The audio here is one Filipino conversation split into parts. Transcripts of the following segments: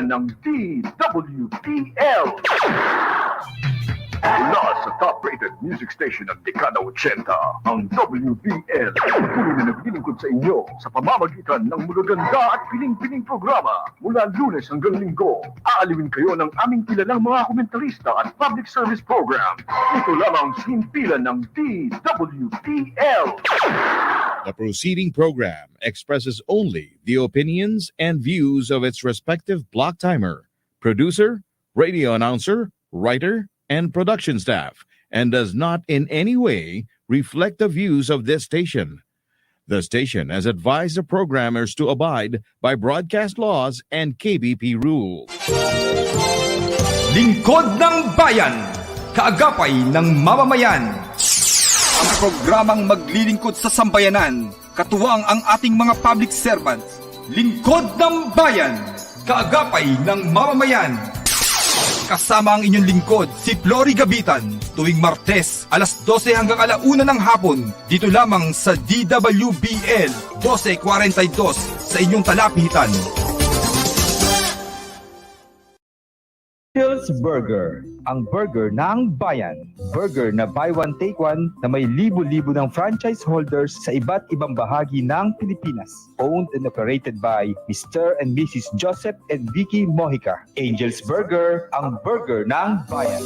ng DWPL. Mula sa top-rated music station ng dekada 80, ang WPL patuloy na naglilingkod sa inyo sa pamamagitan ng magaganda at piling-piling programa. Mula Lunes hanggang Linggo, aaliwin kayo ng aming kilalang mga komentarista at public service program. Ito lamang simpilan ng DWPL. The proceeding program expresses only the opinions and views of its respective block timer, producer, radio announcer, writer, and production staff, and does not in any way reflect the views of this station. The station has advised the programmers to abide by broadcast laws and KBP rules. Lingkod ng Bayan, kaagapay ng mamamayan. Ang programang maglilingkod sa sambayanan, katuwang ang ating mga public servants. Lingkod ng Bayan, kaagapay ng mamamayan. Kasama ang inyong lingkod, si Flory Gabitan, tuwing Martes, alas 12 hanggang alauna ng hapon, dito lamang sa DWBL 1242 sa inyong talapitan. Phil's Burger, ang burger ng bayan. Burger na buy one take one na may libo-libo ng franchise holders sa iba't ibang bahagi ng Pilipinas. Owned and operated by Mr. and Mrs. Joseph and Vicky Mojica. Angel's Burger, ang burger ng bayan.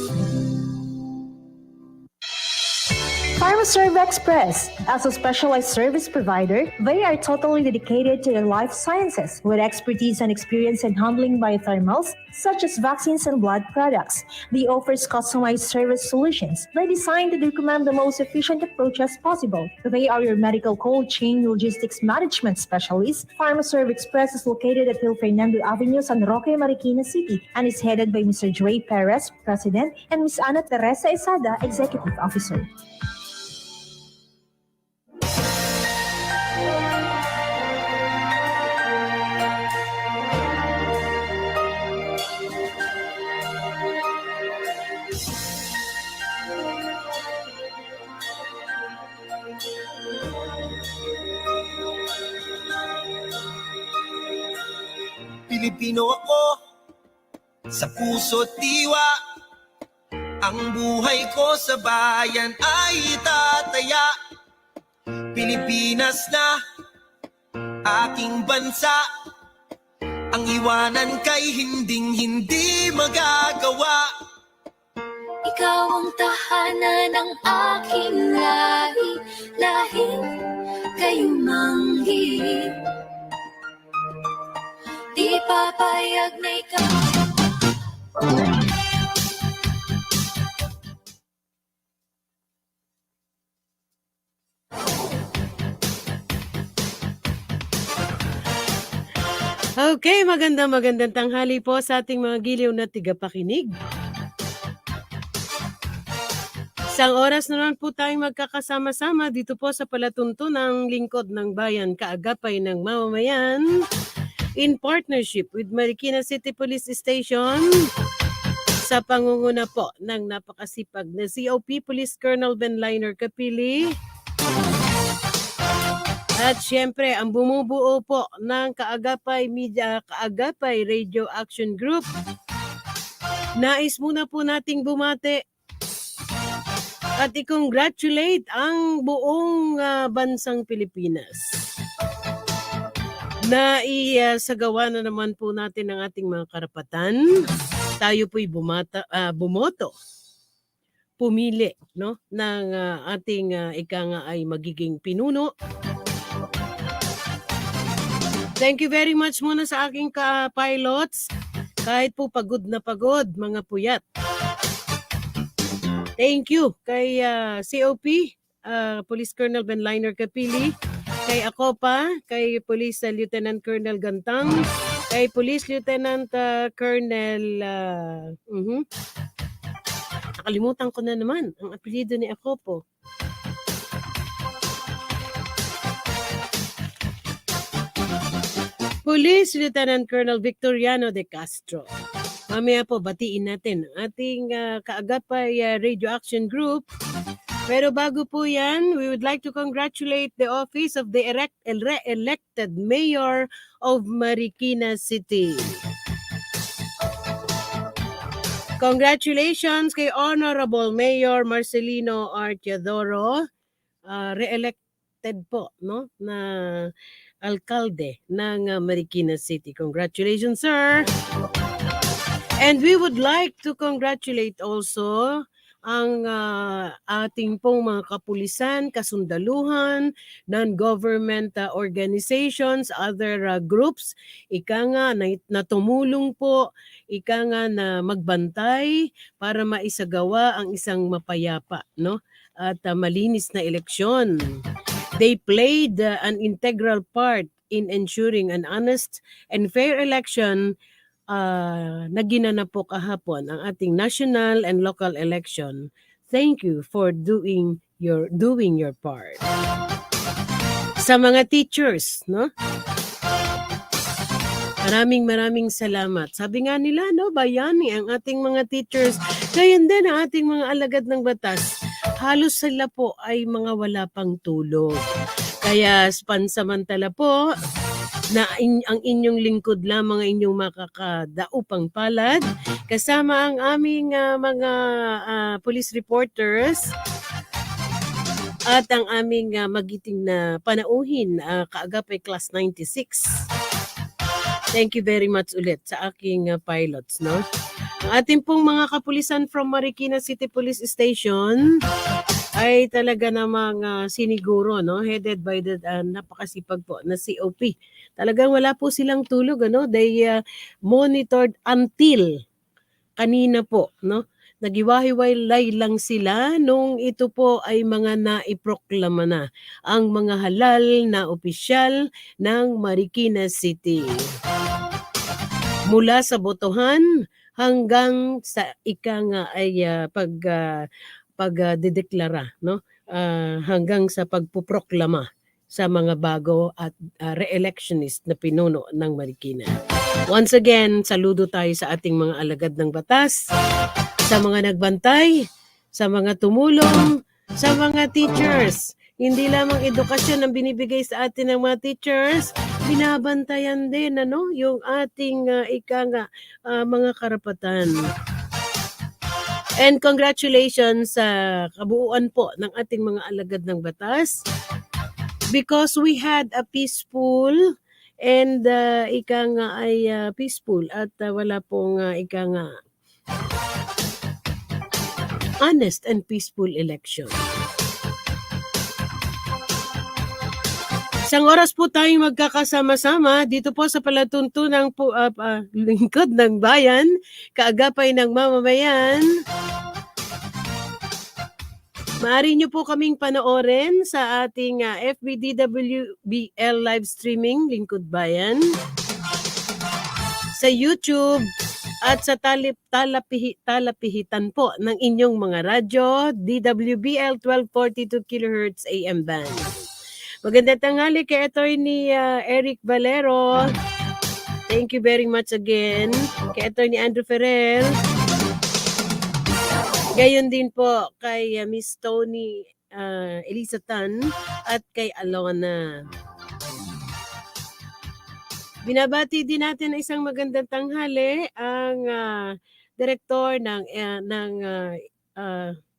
PharmaServe Express. As a specialized service provider, they are totally dedicated to the life sciences with expertise and experience in handling biothermals, such as vaccines and blood products. They offers customized service solutions. They design to recommend the most efficient approach as possible. They are your medical cold chain logistics management specialist. PharmaServe Express is located at Hill Fernando Avenue, San Roque, Marikina City, and is headed by Mr. Dre Perez, President, and Ms. Ana Teresa Esada, Executive Officer. Pilipino ako, sa puso't diwa. Ang buhay ko sa bayan ay tataya. Pilipinas na aking bansa. Ang iwanan kay hindi magagawa. Ikaw ang tahanan ng aking lahi, lahing kayong manghi. Di papayag na ikaw. Okay, magandang tanghali po sa ating mga giliw na tigapakinig. Isang oras na naman po tayong magkakasama-sama dito po sa palatuntunang lingkod ng bayan, kaagapay ng mamamayan, in partnership with Marikina City Police Station sa pangunguna po ng napakasipag na COP Police Colonel Benliner Capili. At syempre, ang bumubuo po ng Kaagapay Media, Kaagapay Radio Action Group. Nais muna po nating bumate at i-congratulate ang buong bansang Pilipinas. Na isagawa na naman po natin ang ating mga karapatan. Tayo po'y bumoto. Pumili, no, ng ating ika nga ay magiging pinuno. Thank you very much muna sa aking ka-pilots. Kahit po pagod na pagod, mga puyat. Thank you kay COP, Police Colonel Benliner Capili, kay Akopa, kay Police Lieutenant Colonel Gantang, kay Police Lieutenant Colonel... Nakalimutan ko na naman ang apelyido ni Akopo. Police Lieutenant Colonel Victoriano de Castro. Mamaya po batiin natin ang ating Kaagapay Radio Action Group. Pero bago po yan, we would like to congratulate the office of the elected mayor of Marikina City. Congratulations kay Honorable Mayor Marcelino R. Teodoro, re-elected po, no, na alkalde ng Marikina City. Congratulations, sir! And we would like to congratulate also ang ating pong mga kapulisan, kasundaluhan, non-government organizations, other groups, ika nga na tumulong po, ika nga na magbantay para maisagawa ang isang mapayapa, no? At malinis na eleksyon. They played an integral part in ensuring an honest and fair election na ginanap po kahapon ang ating national and local election. Thank you for doing your part. Sa mga teachers, no? Maraming salamat. Sabi nga nila, no, bayani ang ating mga teachers. Gayon din ang ating mga alagad ng batas. Halos sila po ay mga wala pang tulog. Kaya pansamantala po, na ang inyong lingkod lamang ang inyong makakadaupang palad kasama ang aming mga police reporters at ang aming magiting na panauhin kaagapay Class 96. Thank you very much ulit sa aking pilots, no? Ang ating pong mga kapulisan from Marikina City Police Station ay talaga namang siniguro, no? Headed by the napakasipag po na COP. Talagang wala po silang tulog, ano? They monitored until kanina po, no? Nagiwahiwalay lang sila nung ito po ay mga naiproklama na ang mga halal na opisyal ng Marikina City. Mula sa botohan hanggang sa ika nga ay pagdedeklara, no? Hanggang sa pagpuproklama sa mga bago at re-electionist na pinuno ng Marikina. Once again, saludo tayo sa ating mga alagad ng batas, sa mga nagbantay, sa mga tumulong, sa mga teachers. Hindi lamang edukasyon ang binibigay sa atin ng mga teachers, binabantayan din yung ating mga karapatan. And congratulations sa kabuuan po ng ating mga alagad ng batas because we had a peaceful and peaceful at wala pong honest and peaceful election. Isang oras po tayong magkakasama-sama dito po sa palatuntunang lingkod ng bayan, kaagapay ng mamamayan. Maaari nyo po kaming panoorin sa ating FBDWBL live streaming, Lingkod Bayan, sa YouTube at sa talapihitan po ng inyong mga radyo, DWBL 1242 kHz AM band. Magandang tanghali kay Attorney Eric Valero. Thank you very much again. Kay Attorney Andrew Ferrer. Gayon din po kay Miss Tony Elisa Tan at kay Alona. Binabati din natin na isang magandang tanghali ang direktor ng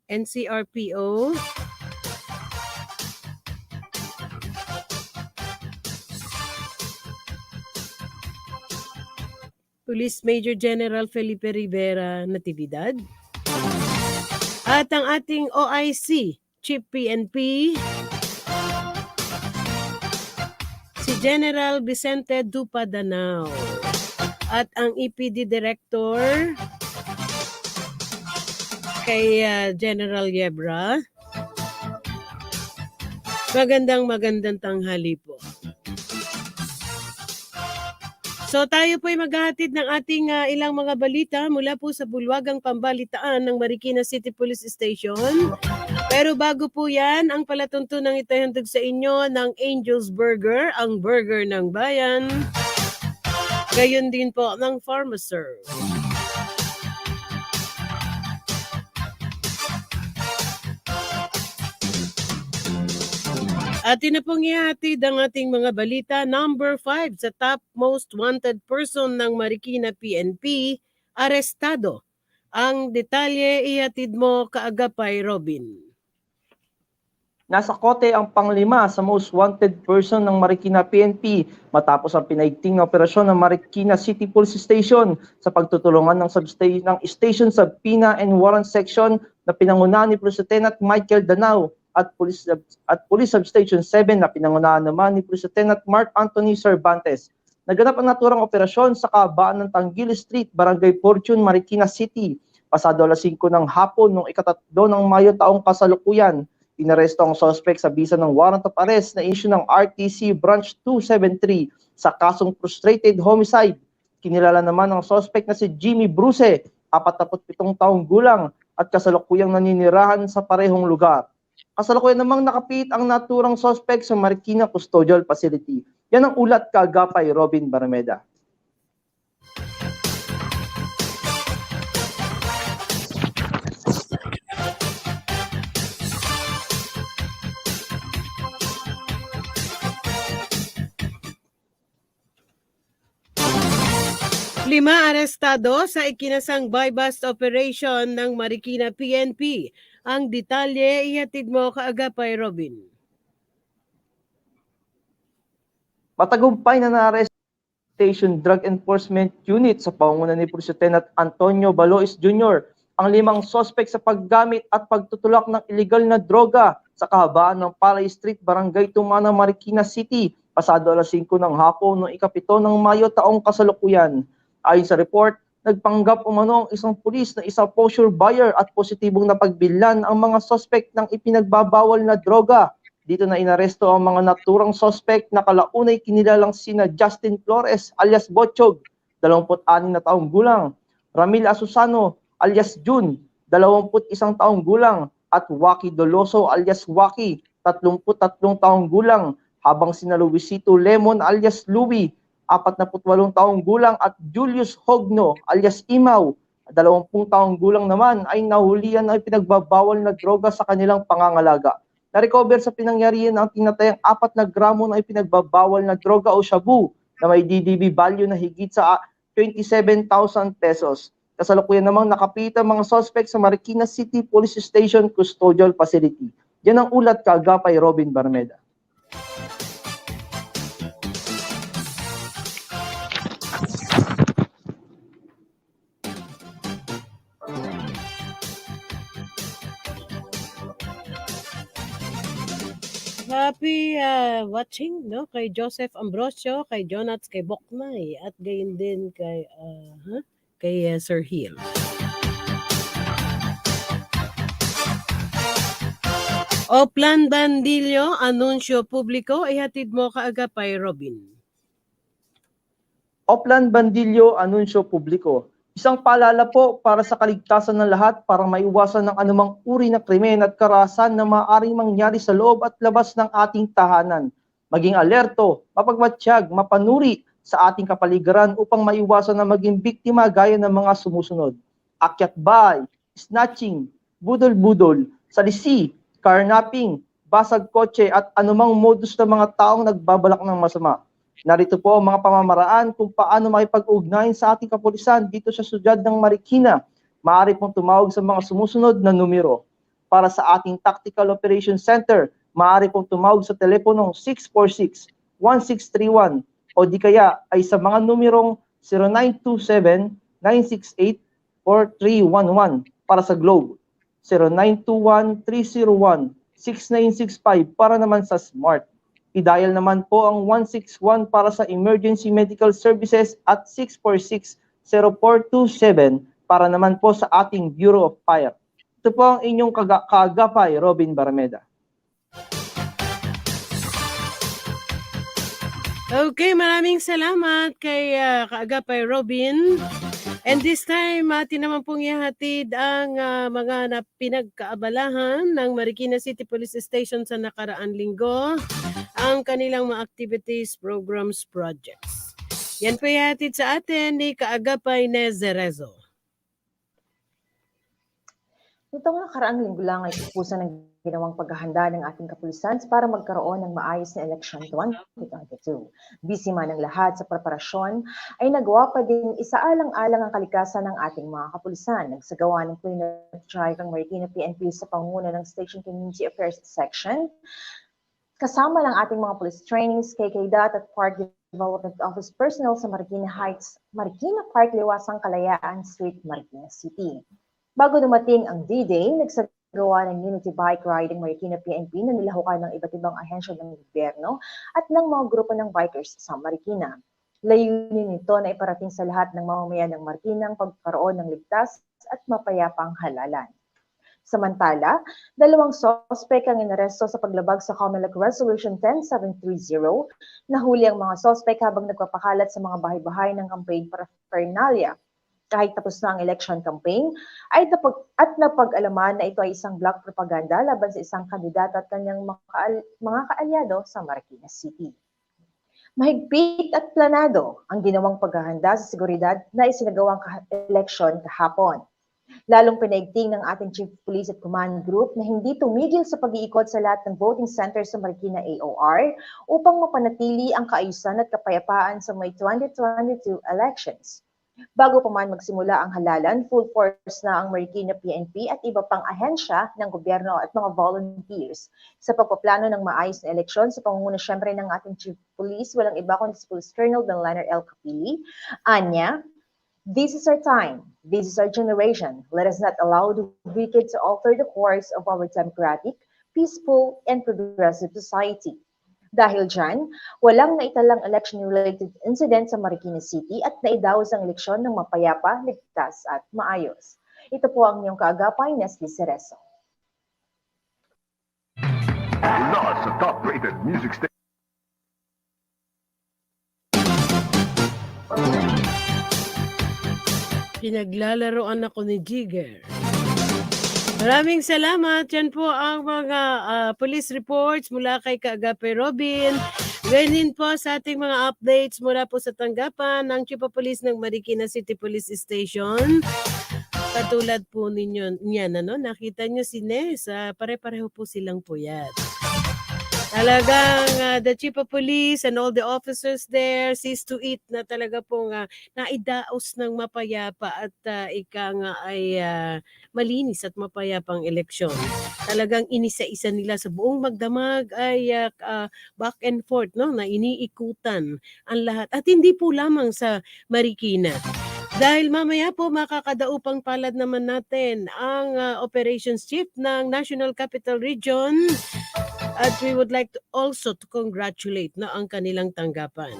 NCRPO. Police Major General Felipe Rivera Natividad. At ang ating OIC, Chief PNP, si General Vicente Dupa Danao. At ang EPD Director, kay General Yebra. Magandang tanghali po. So tayo po ay maghahatid ng ating ilang mga balita mula po sa bulwagang pambalitaan ng Marikina City Police Station. Pero bago po yan, ang palatuntunang ito ay handog sa inyo ng Angel's Burger, ang burger ng bayan. Gayon din po ng Pharmaserve. Atin na pong ihatid ang ating mga balita. Number 5 sa top most wanted person ng Marikina PNP, arestado Ang detalye ihatid mo kaagapay Robin. Nasa kote ang panglima sa most wanted person ng Marikina PNP matapos ang pinaigting na operasyon ng Marikina City Police Station sa pagtutulungan ng Station Subpoena and Warrant Section na pinangunahan ni Police Lieutenant Michael Danao at Police Substation 7 na pinangunahan naman ni Police Lieutenant Mark Anthony Cervantes. Naganap ang naturang operasyon sa kahabaan ng Tangil Street, Barangay Fortune, Marikina City. Pasado alas 5 ng hapon noong ika-3 ng Mayo taong kasalukuyan. Inaresto ang suspect sa bisa ng warrant of arrest na issue ng RTC Branch 273 sa kasong frustrated homicide. Kinilala naman ang suspect na si Jimmy Bruce, 47 taong gulang at kasalukuyang naninirahan sa parehong lugar. Kasalukuyan namang nakapit ang naturang suspect sa Marikina Custodial Facility. Yan ang ulat kaagapay Robin Barameda. Lima arestado sa ikinasang buy-bust operation ng Marikina PNP. Ang detalye ihatid mo kaagapay Robin. Matagumpay na na-arrest Station Drug Enforcement Unit sa pangunguna ni Police Lieutenant Antonio Balois Jr. ang 5 suspect sa paggamit at pagtutulak ng illegal na droga sa kahabaan ng Palay Street, Barangay Tumana, Marikina City, pasado alas 5 ng hapon noong ika-7 ng Mayo taong kasalukuyan. Ayon sa report, nagpanggap umano ang isang pulis na isang posture buyer at positibong napagbilhan ang mga suspect ng ipinagbabawal na droga. Dito na inaresto ang mga naturang suspect na kalaunay kinilalang sina Justin Flores alias Botchog, 26 na taong gulang, Ramil Asusano alias June, 21 taong gulang, at Waki Doloso alias Waki, 33 taong gulang, habang sina Luisito Lemon alias Louie, 48 taong gulang, at Julius Hogno alias Imaw, 20 taong gulang naman ay nahulihan ng pinagbabawal na droga sa kanilang pangangalaga. Na-recover sa pinangyarihan ang tinatayang 4 na gramo na ipinagbabawal na droga o shabu na may DDB value na higit sa 27,000 pesos. Kasalukuyan namang nakapita mga suspect sa Marikina City Police Station Custodial Facility. Yan ang ulat kaagapay Robin Barmeda. Happy watching kay Joseph Ambrosio, kay Jonats, kay Boknay, at gayon din kay Sir Hill. Oplan Bandilyo, anunsyo publiko, ihatid mo kaagapay Robin. Oplan Bandilyo, anunsyo publiko. Isang paalala po para sa kaligtasan ng lahat para maiwasan ng anumang uri na krimen at karahasan na maaaring mangyari sa loob at labas ng ating tahanan. Maging alerto, mapagmatsyag, mapanuri sa ating kapaligiran upang maiwasan na maging biktima gaya ng mga sumusunod. Akyat bahay, snatching, budol-budol, salisi, carnapping, basag kotse at anumang modus ng mga taong nagbabalak ng masama. Narito po ang mga pamamaraan kung paano makipag-ugnayan sa ating kapulisan dito sa siyudad ng Marikina. Maaari pong tumawag sa mga sumusunod na numero. Para sa ating Tactical Operations Center, maaari pong tumawag sa teleponong 646-1631 o di kaya ay sa mga numerong 0927-968-4311 para sa Globe, 0921-301-6965 para naman sa Smart. I-dial naman po ang 161 para sa Emergency Medical Services at 646-0427 para naman po sa ating Bureau of Fire. Ito po ang inyong kaagapay, Robin Barameda. Okay, maraming salamat kay kaagapay Robin. And this time, atin naman pong ihatid ang mga pinagkaabalahan ng Marikina City Police Station sa nakaraang linggo, ang kanilang mga activities, programs, projects. Yan po ihatid sa atin ni kaagapay Nezerezo. Nitong nakaraang linggo lang ay pupusan ng ginawang paghahanda ng ating kapulisan para magkaroon ng maayos na eleksyon 2022. Busy man ang lahat sa preparasyon, ay nagawa pa din isaalang-alang ang kalikasan ng ating mga kapulisan. Nagsagawa ng clean-up drive ang Marikina PNP sa pangunguna ng Station Community Affairs Section. Kasama ng ating mga police trainings, KKDAT at Park Development Office personnel sa Marikina Heights, Marikina Park, Liwasang Kalayaan Street, Marikina City. Bago dumating ang D-Day, nagsagawa ng Unity Bike Riding Marikina PNP na nilahukan ng iba't ibang ahensya ng gobyerno at ng mga grupo ng bikers sa Marikina. Layunin nito na iparating sa lahat ng mamamayan ng Marikina ang pagkaroon ng ligtas at mapayapang halalan. Samantala, 2 sospek ang inaresto sa paglabag sa Comelec Resolution 10730. Nahuli ang mga sospek habang nagpapakalat sa mga bahay-bahay ng campaign paraphernalia. Kahit tapos na ang election campaign, ay napag-alaman na ito ay isang black propaganda laban sa isang kandidato at kanyang mga kaalyado sa Marikina City. Mahigpit at planado ang ginawang paghahanda sa seguridad na isinagawang election kahapon. Lalong pinaigting ng ating Chief Police at Command Group na hindi tumigil sa pag-iikot sa lahat ng voting centers sa Marikina AOR upang mapanatili ang kaayusan at kapayapaan sa May 2022 elections. Bago pa man magsimula ang halalan, full force na ang Marikina PNP at iba pang ahensya ng gobyerno at mga volunteers sa pagpaplano ng maayos na eleksyon sa pangunguna syempre ng ating Chief Police, walang iba kundi si Police Colonel Benlaner L. Capili. Anya, this is our time. This is our generation. Let us not allow the wicked to alter the course of our democratic, peaceful, and progressive society. Dahil dyan, walang naitalang election-related incident sa Marikina City at naidaos ang eleksyon ng mapayapa, ligtas at maayos. Ito po ang inyong kaagapay, Nestle Cerezo. Mula sa top-rated music station. Pinaglalaroan ako ni Jigger. Maraming salamat. Yan po ang mga police reports mula kay Kaagape Robin. Ganyan po sa ating mga updates mula po sa tanggapan ng Chief of Police ng Marikina City Police Station. Katulad po ninyo, niyan, nakita nyo si Nes, pare-pareho po silang puyat. Talagang the Chief of Police and all the officers there sees to it na talaga pong naidaos ng mapayapa at ika nga ay malinis at mapayapang eleksyon. Talagang inisa-isa nila sa buong magdamag ay back and forth, na iniikutan ang lahat. At hindi po lamang sa Marikina. Dahil mamaya po makakadaupang palad naman natin ang Operations Chief ng National Capital Region. At we would like to also to congratulate ang kanilang tanggapan.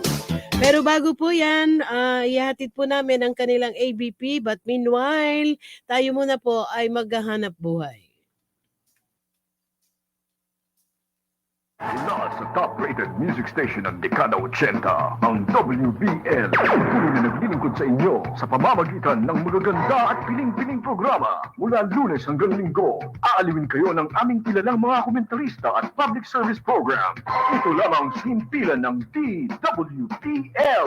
Pero bago po yan, ihatid po namin ang kanilang ABP. But meanwhile, tayo muna po ay maghahanap buhay. Mula sa top-rated music station ng Dekada 80, ang WBL. Tuloy na naglilingkod sa inyo sa pamamagitan ng magaganda at piling-piling programa. Mula Lunes hanggang Linggo, aaliwin kayo ng aming kilalang mga komentarista at public service program. Ito lamang himpilan ng DWBL.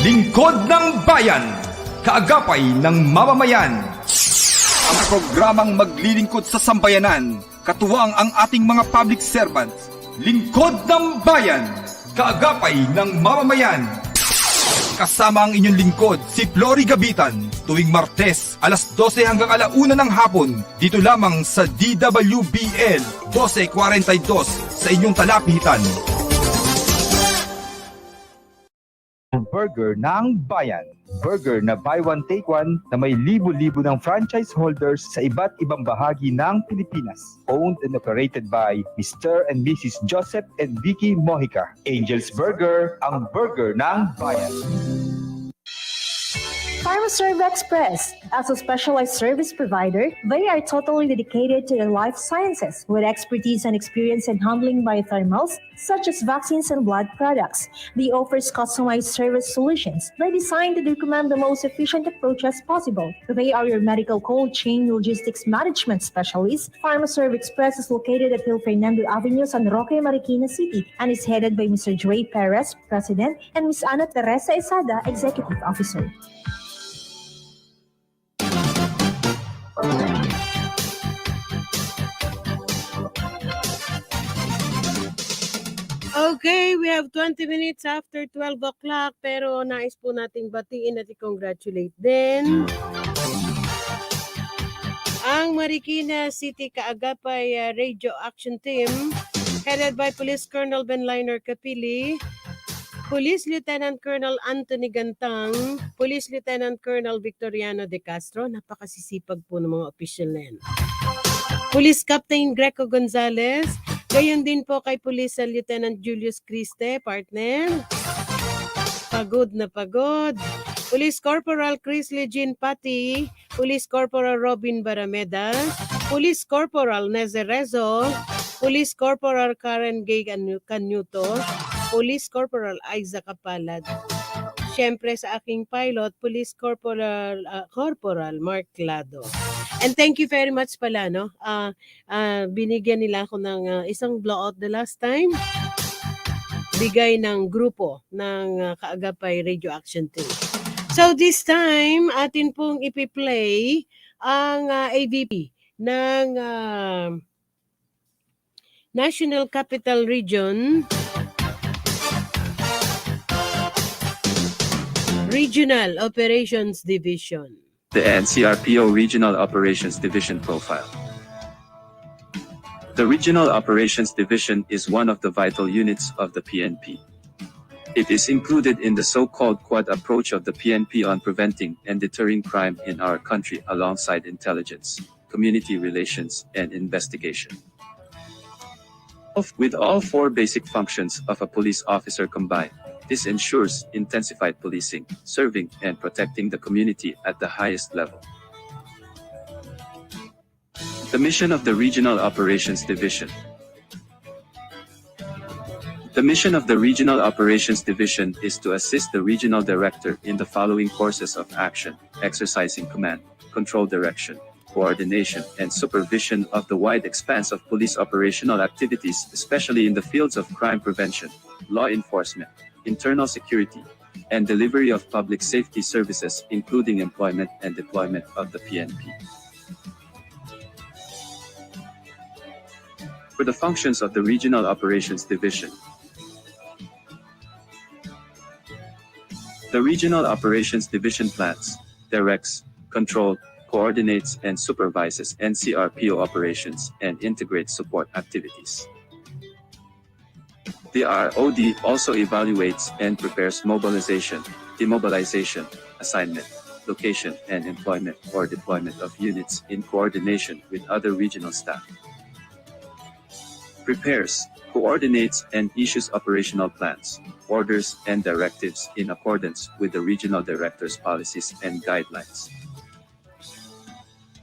Lingkod ng Bayan, kaagapay ng mamamayan. Ang programang maglilingkod sa sambayanan, katuwang ang ating mga public servants. Lingkod ng Bayan, kaagapay ng mamamayan. Kasama ang inyong lingkod, si Flory Gabitan, tuwing Martes, alas 12 hanggang 1:00 ng hapon, dito lamang sa DWBL 1242 sa inyong talapitan. Burger ng Bayan. Burger na buy one take one na may libo-libo ng franchise holders sa iba't ibang bahagi ng Pilipinas. Owned and operated by Mr. and Mrs. Joseph and Vicky Mojica. Angel's Burger, ang burger ng Bayan. PharmaServe Express. As a specialized service provider, they are totally dedicated to the life sciences with expertise and experience in handling biothermals such as vaccines and blood products. They offers customized service solutions. They designed to recommend the most efficient approaches possible. They are your medical cold chain logistics management specialist. PharmaServe Express is located at Hill Fernando Avenue, San Roque, Marikina City, and is headed by Mr. Joey Perez, President, and Ms. Ana Teresa Esada, Executive Officer. Okay, we have 20 minutes after 12 o'clock pero nais po nating batiin at i-congratulate din ang Marikina City Kaagapay Radio Action Team headed by Police Colonel Benliner Capili, Police Lieutenant Colonel Anthony Gantang, Police Lieutenant Colonel Victoriano De Castro, napakasisipag po ng mga opisyal na yan. Police Captain Greco Gonzalez, gayon din po kay Police Lieutenant Julius Criste, partner. Pagod na pagod. Police Corporal Chris Legin Pati, Police Corporal Robin Barameda, Police Corporal Nezerezo, Police Corporal Karen Gay Canuto, Police Corporal Isaac Apalad. Siyempre sa aking pilot, Police Corporal Mark Lado. And thank you very much pala, no? Binigyan nila ako ng isang blowout the last time. Bigay ng grupo ng Kaagapay Radio Action Team. So this time, atin pong ipi-play ang AVP ng National Capital Region Regional Operations Division. The NCRPO Regional Operations Division profile. The Regional Operations Division is one of the vital units of the PNP. It is included in the so-called Quad approach of the PNP on preventing and deterring crime in our country alongside intelligence, community relations, and investigation. With all four basic functions of a police officer combined, this ensures intensified policing, serving, and protecting the community at the highest level. The mission of the Regional Operations Division. The mission of the Regional Operations Division is to assist the Regional Director in the following courses of action: exercising command, control, direction, coordination, and supervision of the wide expanse of police operational activities, especially in the fields of crime prevention, law enforcement, internal security, and delivery of public safety services, including employment and deployment of the PNP. For the functions of the Regional Operations Division, the Regional Operations Division plans, directs, controls, coordinates, and supervises NCRPO operations and integrates support activities. The ROD also evaluates and prepares mobilization, demobilization, assignment, location, and employment or deployment of units in coordination with other regional staff. Prepares, coordinates, and issues operational plans, orders, and directives in accordance with the regional director's policies and guidelines.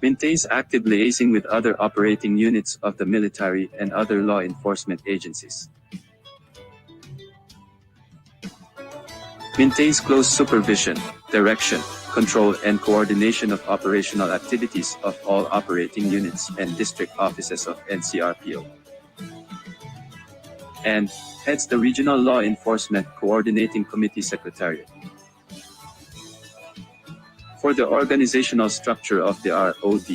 Maintains active liaising with other operating units of the military and other law enforcement agencies. Maintains close supervision, direction, control, and coordination of operational activities of all operating units and district offices of NCRPO. And heads the Regional Law Enforcement Coordinating Committee Secretariat. For the organizational structure of the ROD,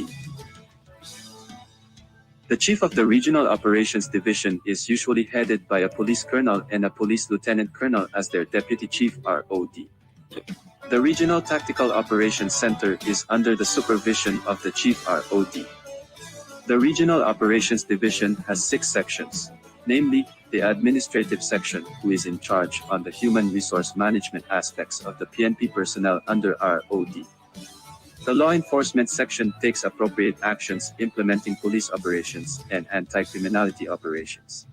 the Chief of the Regional Operations Division is usually headed by a Police Colonel and a Police Lieutenant Colonel as their Deputy Chief ROD. The Regional Tactical Operations Center is under the supervision of the Chief ROD. The Regional Operations Division has 6 sections, namely, the Administrative Section, who is in charge on the human resource management aspects of the PNP personnel under ROD. The Law Enforcement Section takes appropriate actions implementing police operations and anti-criminality operations.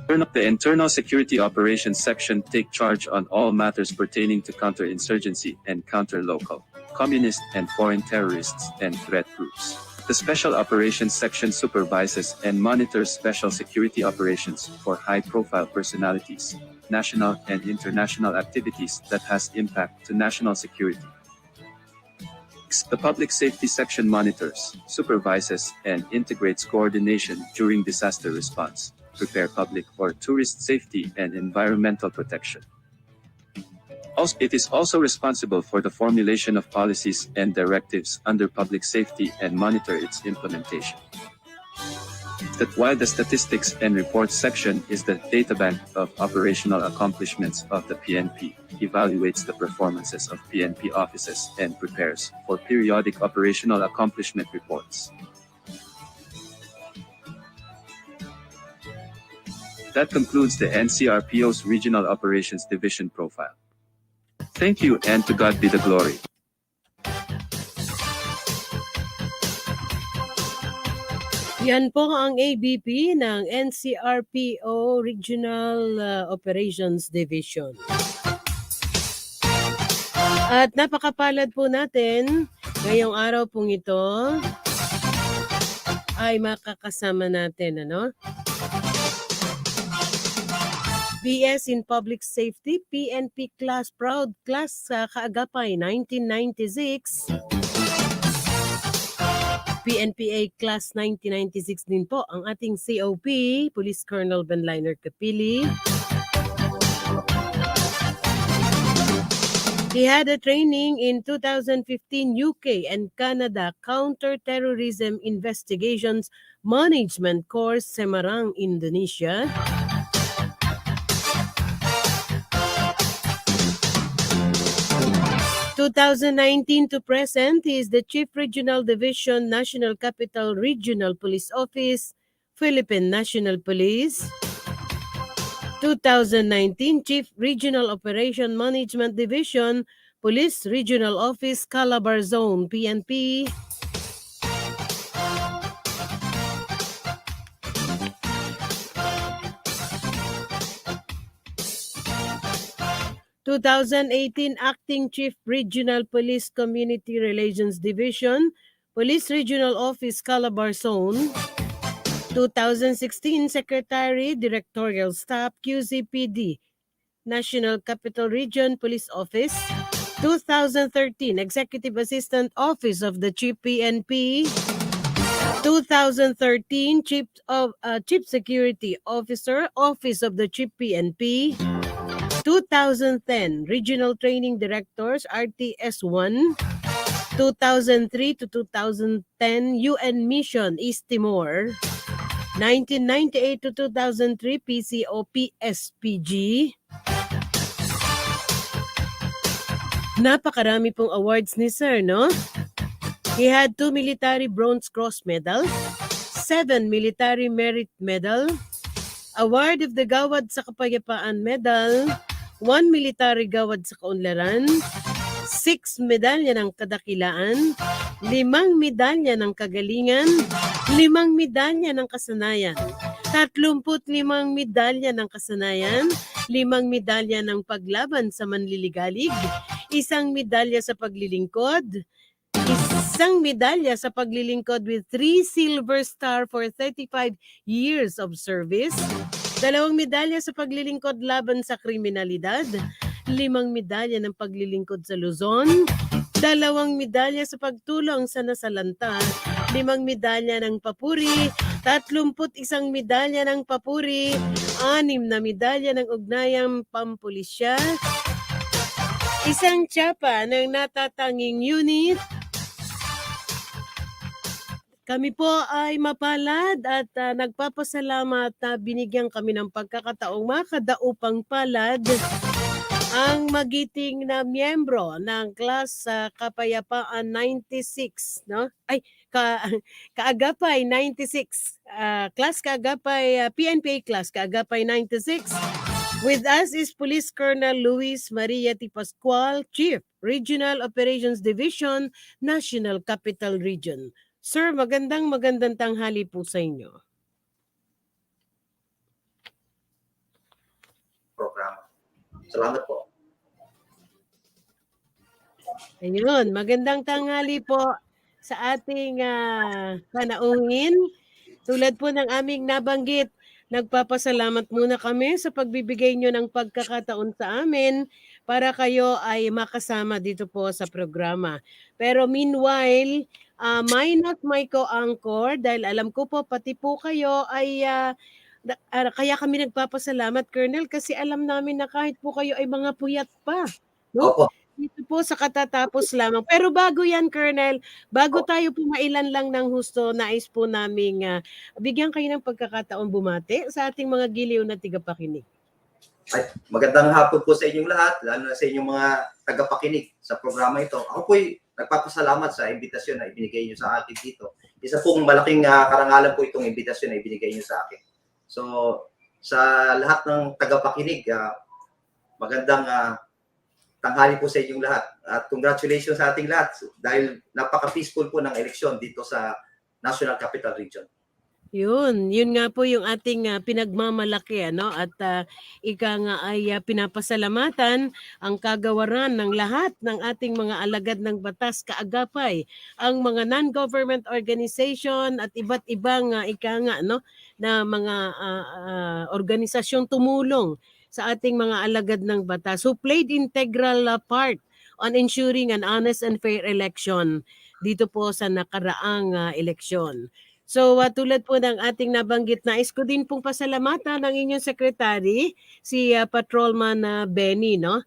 The Internal Security Operations Section take charge on all matters pertaining to counterinsurgency and counter-local, communist and foreign terrorists and threat groups. The Special Operations Section supervises and monitors special security operations for high-profile personalities, national and international activities that has impact to national security. The Public Safety Section monitors, supervises, and integrates coordination during disaster response, prepare public or tourist safety and environmental protection. It is also responsible for the formulation of policies and directives under public safety and monitor its implementation. That while the statistics and reports section is the databank of operational accomplishments of the PNP, evaluates the performances of PNP offices and prepares for periodic operational accomplishment reports. That concludes the NCRPO's Regional Operations Division profile. Thank you, and to God be the glory. Yan po ang ABP ng NCRPO Regional Operations Division. At napakapalad po natin, ngayong araw pong ito ay makakasama natin, BS in Public Safety, PNP Class Proud Class sa Kaagapay 1996. PNPA Class 1996 din po ang ating COP, Police Colonel Benliner Capili. He had a training in 2015 UK and Canada Counter-Terrorism Investigations Management Course, Semarang, Indonesia. (2019 to present), he is the Chief Regional Division, National Capital Regional Police Office, Philippine National Police. 2019 Chief Regional Operation Management Division, Police Regional Office, Calabar Zone, PNP. (2018) Acting Chief Regional Police Community Relations Division, Police Regional Office, Calabar Zone. 2016 Secretary, Directorial Staff, QCPD, National Capital Region Police Office. 2013 Executive Assistant Office of the Chief PNP. 2013 Chief Security Officer, Office of the Chief PNP. 2010 Regional Training Directors, RTS-1. 2003 to 2010 UN Mission, East Timor. 1998 to 2003 PCO, PSPG. Napakarami pong awards ni Sir, He had 2 Military Bronze Cross Medal, 7 Military Merit Medal, Award of the Gawad sa Kapayapaan Medal, 1 Military Gawad sa Kaunlaran, 6 medalya ng kadakilaan, 5 medalya ng kagalingan, 5 medalya ng kasanayan, 35 medalya ng kasanayan, 5 medalya ng paglaban sa manliligalig, 1 medalya sa paglilingkod, 1 medalya sa paglilingkod with 3 Silver Star for 35 years of service, 2 medalya sa paglilingkod laban sa kriminalidad, 5 medalya ng paglilingkod sa Luzon, 2 medalya sa pagtulong sa nasalanta, 5 medalya ng papuri, 31 medalya ng papuri, 6 na medalya ng ugnayang pampulisya, 1 tiyapa ng natatanging unit. Kami po ay mapalad at nagpapasalamat na binigyan kami ng pagkakataong makadaupang palad ang magiting na miyembro ng Class Kapayapaan 96, Kaagapay 96, Class Kaagapay, PNPA Class Kaagapay 96. With us is Police Colonel Luis Maria T. Pascual, Chief Regional Operations Division, National Capital Region. Sir, magandang tanghali po sa inyo. Programa. Salamat po. Ayun, magandang tanghali po sa ating panauhin. Tulad po ng aming nabanggit, nagpapasalamat muna kami sa pagbibigay nyo ng pagkakataon sa amin para kayo ay makasama dito po sa programa. Pero meanwhile, minus my co-anchor dahil alam ko po pati po kayo ay kaya kami nagpapasalamat, Colonel, kasi alam namin na kahit po kayo ay mga puyat pa no? Opo. Dito po sa katatapos lamang. Pero bago yan, Colonel, bago tayo pumailan lang ng husto, nais po naming bigyan kayo ng pagkakataon bumati sa ating mga giliw na tigapakinig. Ay, magandang hapon po sa inyong lahat, lalo na sa inyong mga tagapakinig sa programa ito. Ako po'y nagpapasalamat sa imbitasyon na ibinigay niyo sa akin dito. Isa pong malaking karangalan po itong imbitasyon na ibinigay niyo sa akin. So, sa lahat ng tagapakinig, magandang tanghali po sa inyong lahat. At congratulations sa ating lahat dahil napaka-peaceful po ng eleksyon dito sa National Capital Region. Yun nga po yung ating pinagmamalaki, ano? At ika nga ay pinapasalamatan ang kagawaran ng lahat ng ating mga alagad ng batas kaagapay, ang mga non-government organization at iba't ibang ika nga, no, na mga organisasyong tumulong sa ating mga alagad ng batas who played integral part on ensuring an honest and fair election dito po sa nakaraang eleksyon. So tulad po ng ating nabanggit, nais ko din pong pasalamatan ng inyong secretary, si Patrolman Benny, no?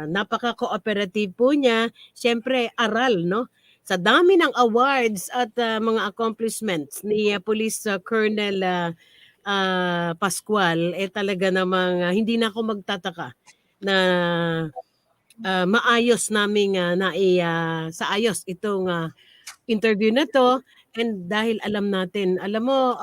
Napaka-cooperative po niya. Siyempre, aral, no? Sa dami ng awards at mga accomplishments ni Police Colonel Pascual, talaga namang hindi na ako magtataka na maayos naming sa ayos itong interview na to. And dahil alam mo,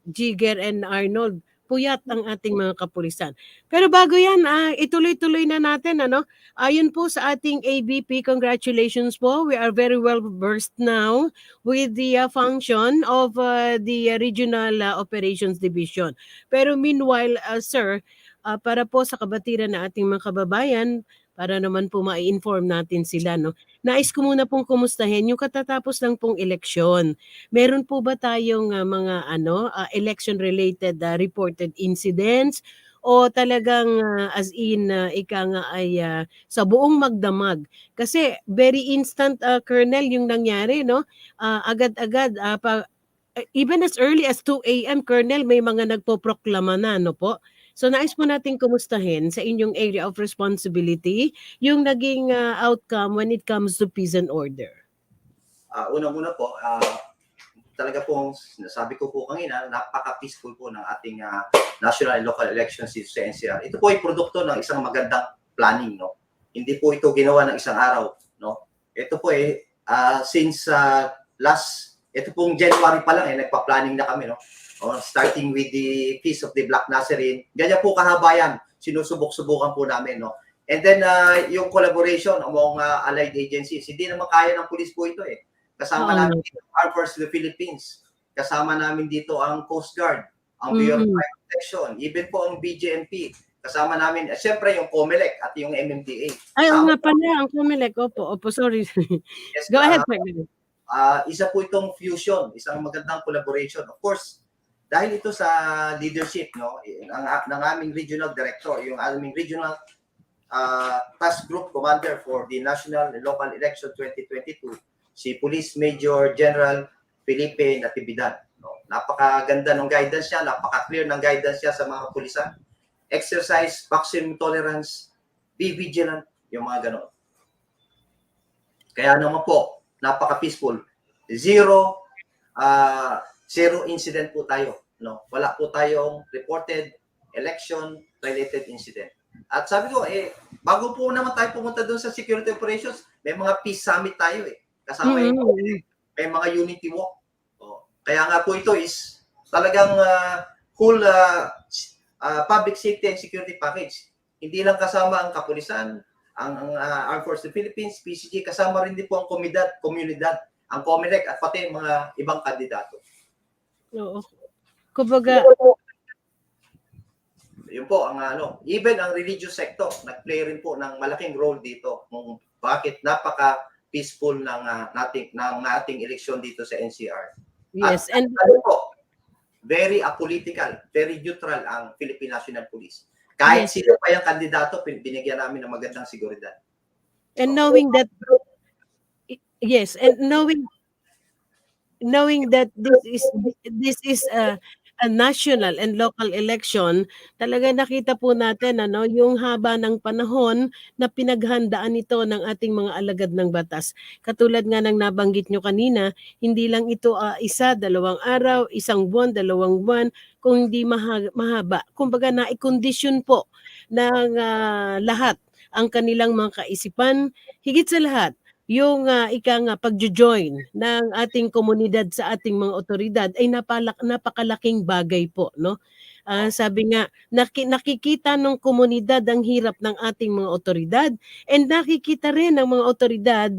Jigger and Arnold, puyat ang ating mga kapulisan. Pero bago yan, ituloy-tuloy na natin, ano? Ayon po sa ating ABP, congratulations po. We are very well versed now with the function of the Regional Operations Division. Pero meanwhile, sir, para po sa kabatiran na ating mga kababayan, para naman po ma-inform natin sila, no? Nais ko muna pong kumustahin yung katatapos lang pong eleksyon. Meron po ba tayong mga election-related reported incidents o talagang as in ika nga ay sa buong magdamag? Kasi very instant, Colonel, yung nangyari, no? Agad-agad, even as early as 2 a.m., Colonel, may mga nagpoproklama na, no po? So nais po natin kumustahin sa inyong area of responsibility yung naging outcome when it comes to peace and order. Unang-una po, talaga po, sabi ko po kanina, napaka-peaceful po ng ating national and local elections sa NCR. Ito po ay produkto ng isang magandang planning, no? Hindi po ito ginawa ng isang araw, no? Ito po since ito pong January pa lang nagpa-planning na kami, no? Starting with the Feast of the Black Nazarene. Ganyan po kahabayan, sinusubok-subukan po namin, no? And then yung collaboration among allied agencies, hindi naman kaya ng police po ito Kasama namin dito ang Armed Forces of the Philippines. Kasama namin dito ang Coast Guard, ang Bureau of Fire Protection, even po ang BGMP. Kasama namin, siyempre yung COMELEC at yung MMDA. Ay, nga pala, ang COMELEC. Opo, sorry. Yes, Go ahead, sir. Isa po itong fusion, isang magandang collaboration. Of course, dahil ito sa leadership, no, ng aming regional director, yung aming regional task group commander for the national and local election 2022, si Police Major General Felipe Natividad. No? Napakaganda ng guidance niya, napaka-clear ng guidance niya sa mga pulisan. Exercise maximum tolerance, be vigilant, yung mga ganon. Kaya naman po, napaka-peaceful. Zero incident po tayo. No? Wala po tayong reported election-related incident. At sabi ko, bago po naman tayo pumunta doon sa security operations, may mga peace summit tayo Kasama may mga unity walk. Kaya nga po ito is talagang whole public safety and security package. Hindi lang kasama ang kapulisan, ang Armed Forces of the Philippines, PCG, kasama rin din po ang komunidad, ang COMELEC at pati mga ibang kandidato. Oo. Kumbaga, yun po ang even ang religious sector nag-play rin po ng malaking role dito kung bakit napaka-peaceful ng ating eleksyon dito sa NCR. yes, and po, very apolitical, very neutral ang Philippine National Police. Kahit sino pa yung kandidato, binigyan namin ng magandang seguridad. And knowing that and knowing that this is national and local election, talaga nakita po natin yung haba ng panahon na pinaghandaan ito ng ating mga alagad ng batas. Katulad nga ng nabanggit nyo kanina, hindi lang ito isa, 2 araw, 1 buwan, 2 buwan, kung hindi mahaba. Kumbaga naikondisyon po ng lahat ang kanilang mga kaisipan, higit sa lahat yung pagjo-join ng ating komunidad sa ating mga otoridad ay napakalaking bagay po, no? Sabi nga, nakikita ng komunidad ang hirap ng ating mga otoridad, and nakikita rin ng mga otoridad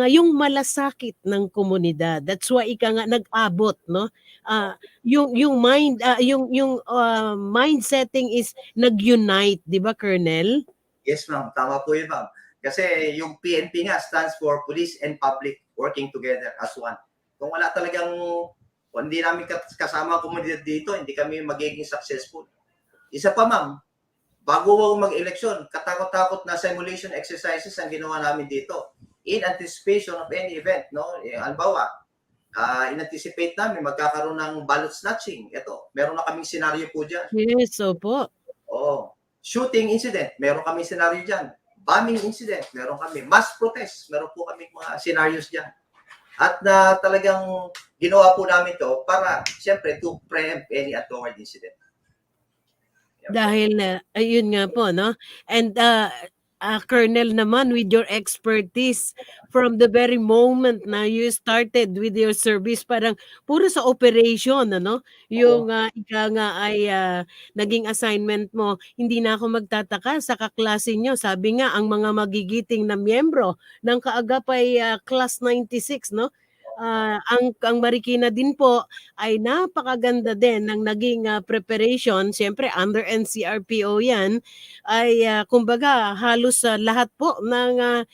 yung malasakit ng komunidad. That's why nag-abot, no? Yung mind setting is nag-unite, 'di ba, Colonel? Yes, ma'am. Tama po yun, ma'am. Kasi yung PNP nga stands for Police and Public Working Together as one. Kung wala talagang, kung hindi namin kasama ang komunidad dito, hindi kami magiging successful. Isa pa, ma'am, bago mag-eleksyon, katakot-takot na simulation exercises ang ginawa namin dito in anticipation of any event, no? Halimbawa, in-anticipate namin magkakaroon ng ballot snatching. Ito, meron na kaming senaryo po dyan. Yes, opo. Oo. Shooting incident, meron kami senaryo dyan. Bombing incident, meron kami. Mass protest, meron po kami mga scenarios dyan. At na talagang ginawa po namin to para, siyempre, to preempt any untoward incident. Dahil, ayun nga po, no? And Colonel naman, with your expertise from the very moment na you started with your service, parang puro sa operation, yung ika nga ay naging assignment mo. Hindi na ako magtataka sa kaklase nyo. Sabi nga, ang mga magigiting na miyembro ng kaagapay Class 96, no? Ang Marikina din po ay napakaganda din ng naging preparation. Siyempre, under NCRPO yan, ay kumbaga halos lahat po ng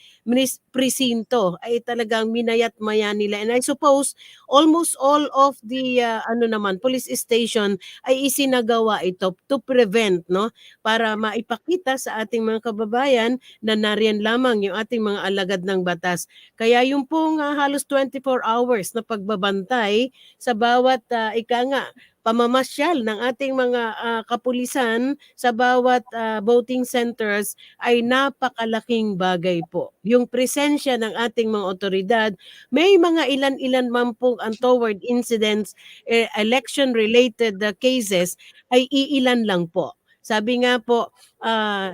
presinto ay talagang minayat-maya nila. And I suppose almost all of the police station ay isinagawa ito to prevent, no? Para maipakita sa ating mga kababayan na nariyan lamang yung ating mga alagad ng batas. Kaya yung pong halos 24 hours na pagbabantay sa bawat pamamasyal ng ating mga kapulisan sa bawat voting centers ay napakalaking bagay po. Yung presensya ng ating mga otoridad, may mga ilan-ilan man pong untoward incidents, election-related cases, ay iilan lang po. Sabi nga po,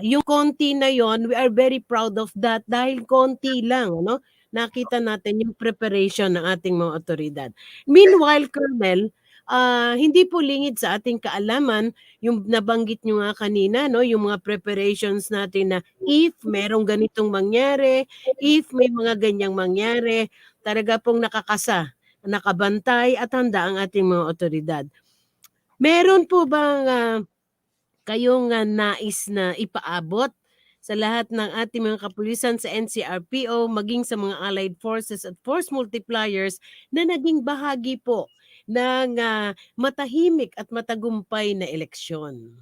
yung konti na yon, we are very proud of that dahil konti lang, no? Nakita natin yung preparation ng ating mga otoridad. Meanwhile, Colonel, hindi po lingid sa ating kaalaman yung nabanggit nyo nga kanina, no, yung mga preparations natin na if merong ganitong mangyari, if may mga ganyang mangyari, talaga pong nakabantay at handa ang ating mga otoridad. Meron po bang kayong nais na ipaabot sa lahat ng ating mga kapulisan sa NCRPO, maging sa mga allied forces at force multipliers na naging bahagi po ng matahimik at matagumpay na eleksyon?